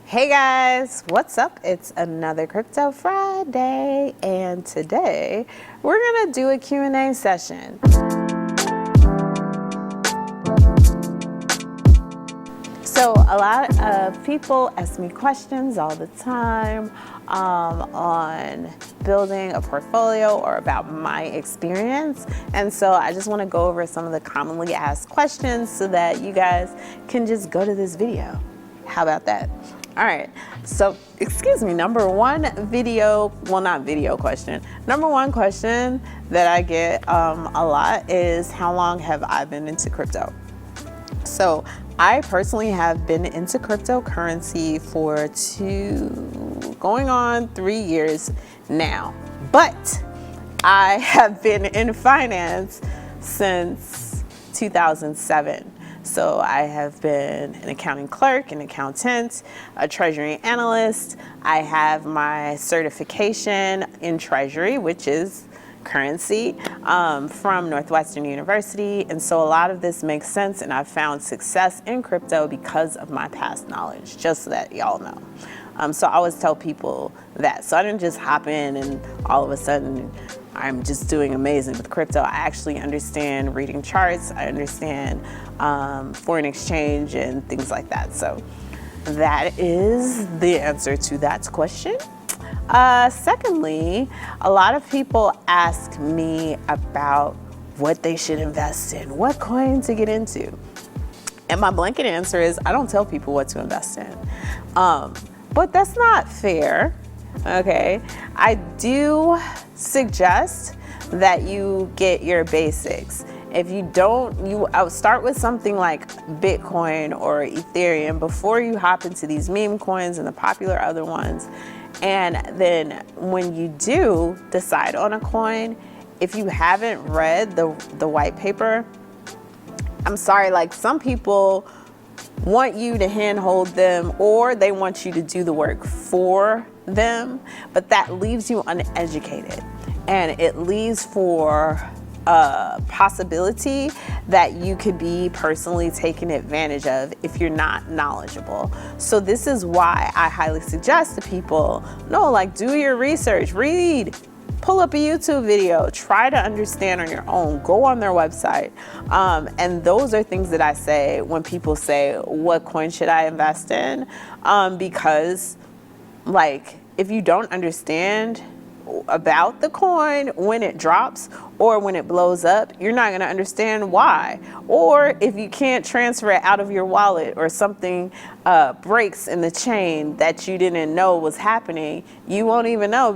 Hey guys, what's up? It's another Crypto Friday, and today we're gonna do a Q&A session. So a lot of people ask me questions all the time on building a portfolio or about my experience. And so I just want to go over some of the commonly asked questions so that you guys can just go to this video. How about that? All right, so number one question that I get a lot is, how long have I been into crypto? So I personally have been into cryptocurrency for going on 3 years now, but I have been in finance since 2007. So I have been an accounting clerk, an accountant, a treasury analyst. I have my certification in treasury, which is currency, from Northwestern University. And so a lot of this makes sense, and I've found success in crypto because of my past knowledge, just so that y'all know. So I always tell people that. So I didn't just hop in and all of a sudden I'm just doing amazing with crypto. I actually understand reading charts. I understand foreign exchange and things like that. So that is the answer to that question. Secondly, a lot of people ask me about what they should invest in, what coin to get into. And my blanket answer is, I don't tell people what to invest in. But that's not fair, okay? I do suggest that you get your basics. If you don't, I would start with something like Bitcoin or Ethereum before you hop into these meme coins and the popular other ones. And then when you do decide on a coin, if you haven't read the white paper, I'm sorry, like some people want you to handhold them, or they want you to do the work for them, but that leaves you uneducated, and it leaves for a possibility that you could be personally taken advantage of if you're not knowledgeable. So this is why I highly suggest to people, do your research, read, pull up a YouTube video, try to understand on your own, go on their website. And those are things that I say when people say, what coin should I invest in? Because if you don't understand about the coin when it drops or when it blows up, you're not going to understand why. Or if you can't transfer it out of your wallet, or something breaks in the chain that you didn't know was happening, you won't even know,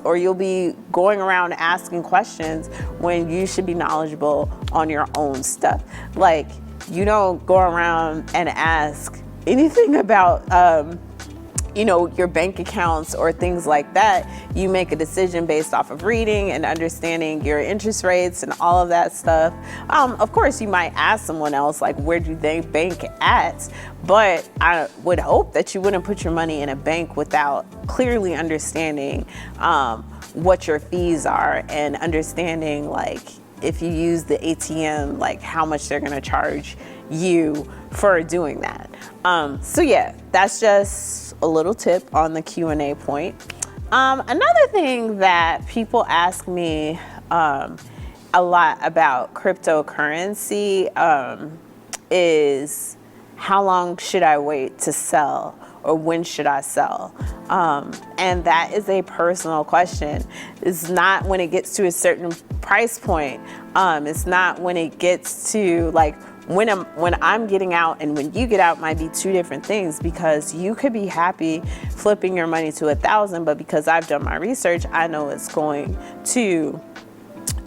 or you'll be going around asking questions when you should be knowledgeable on your own stuff. Like, you don't go around and ask anything about your bank accounts or things like that. You make a decision based off of reading and understanding your interest rates and all of that stuff. Of course, you might ask someone else, like, where do they bank at? But I would hope that you wouldn't put your money in a bank without clearly understanding what your fees are, and understanding, if you use the ATM, how much they're gonna charge you for doing that. So yeah, that's just a little tip on the Q&A point. Another thing that people ask me a lot about cryptocurrency is, how long should I wait to sell, or when should I sell? And that is a personal question. It's not when it gets to a certain price point. It's not when it gets to when I'm getting out and when you get out might be two different things, because you could be happy flipping your money to 1,000, but because I've done my research, I know it's going to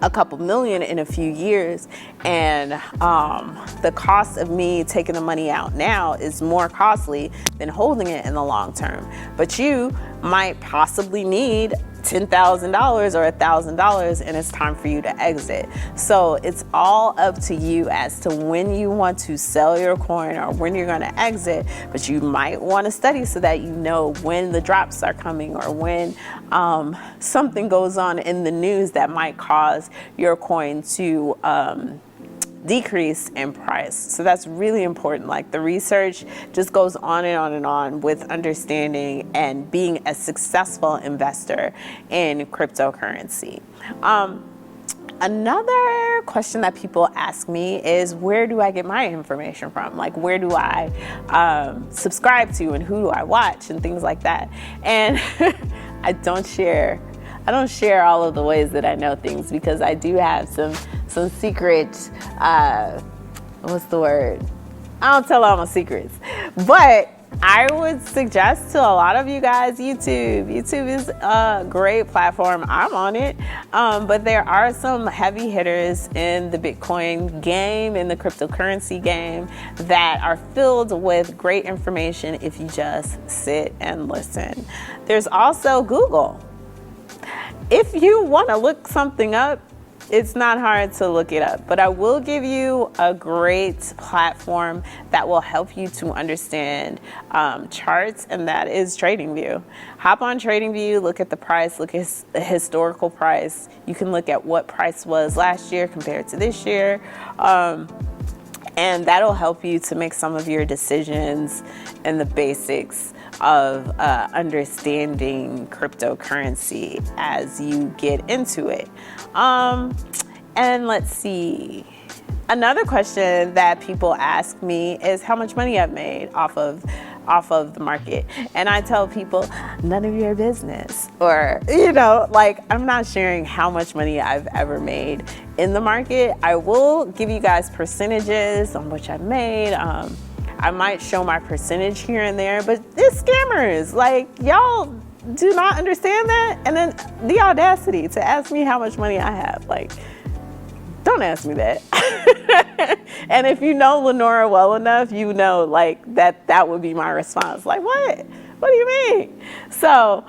a couple million in a few years. And the cost of me taking the money out now is more costly than holding it in the long term. But you might possibly need $10,000 or $1,000, and it's time for you to exit. So it's all up to you as to when you want to sell your coin or when you're going to exit. But you might want to study so that you know when the drops are coming, or when something goes on in the news that might cause your coin to decrease in price. So that's really important. Like the research just goes on and on and on with understanding and being a successful investor in cryptocurrency. Another question that people ask me is, where do I get my information from? Like, where do I subscribe to, and who do I watch, and things like that. And I don't share all of the ways that I know things, because I do have some secret, what's the word? I don't tell all my secrets, but I would suggest to a lot of you guys YouTube. YouTube is a great platform. I'm on it. But there are some heavy hitters in the Bitcoin game, in the cryptocurrency game, that are filled with great information if you just sit and listen. There's also Google. If you want to look something up, it's not hard to look it up, but I will give you a great platform that will help you to understand charts, and that is TradingView. Hop on TradingView, look at the price, look at the historical price. You can look at what price was last year compared to this year. And that'll help you to make some of your decisions and the basics of understanding cryptocurrency as you get into it. And let's see. Another question that people ask me is how much money I've made off of the market. And I tell people, none of your business. Or, like, I'm not sharing how much money I've ever made in the market. I will give you guys percentages on which I've made. I might show my percentage here and there, but it's scammers. Like, y'all do not understand that. And then the audacity to ask me how much money I have. Like, don't ask me that. And if you know Lenora well enough, you know, like, that would be my response. Like, what? What do you mean? So,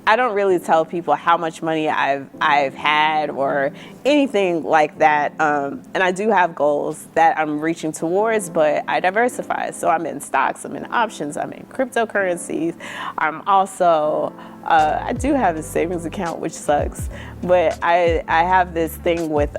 I don't really tell people how much money I've had or anything like that. And I do have goals that I'm reaching towards, but I diversify. So I'm in stocks, I'm in options, I'm in cryptocurrencies. I'm also, I do have a savings account, which sucks, but I have this thing with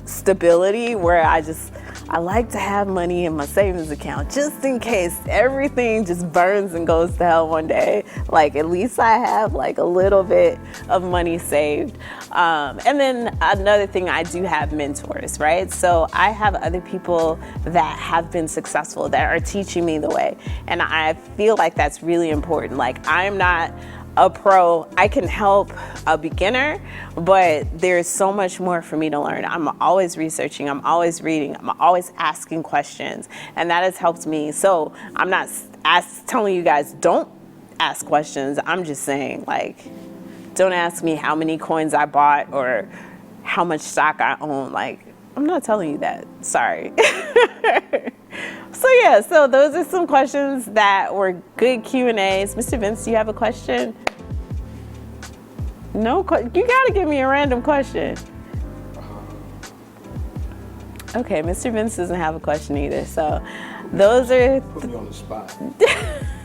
stability where I like to have money in my savings account just in case everything just burns and goes to hell one day. Like, at least I have like a little bit of money saved. And then another thing, I do have mentors, right? So I have other people that have been successful that are teaching me the way. And I feel like that's really important. Like, I'm not a pro. I can help a beginner, but there's so much more for me to learn. I'm always researching, I'm always reading, I'm always asking questions, and that has helped me. So I'm not telling you guys don't ask questions. I'm just saying, like, don't ask me how many coins I bought or how much stock I own. Like, I'm not telling you that. Sorry. So those are some questions that were good Q&As. Mr. Vince, do you have a question? No, you gotta give me a random question. Okay, Mr. Vince doesn't have a question either. So those are put me on the spot.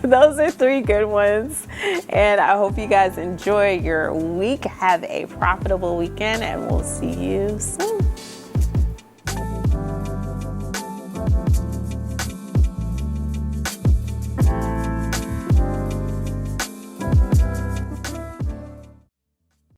Those are 3 good ones. And I hope you guys enjoy your week. Have a profitable weekend, and we'll see you soon.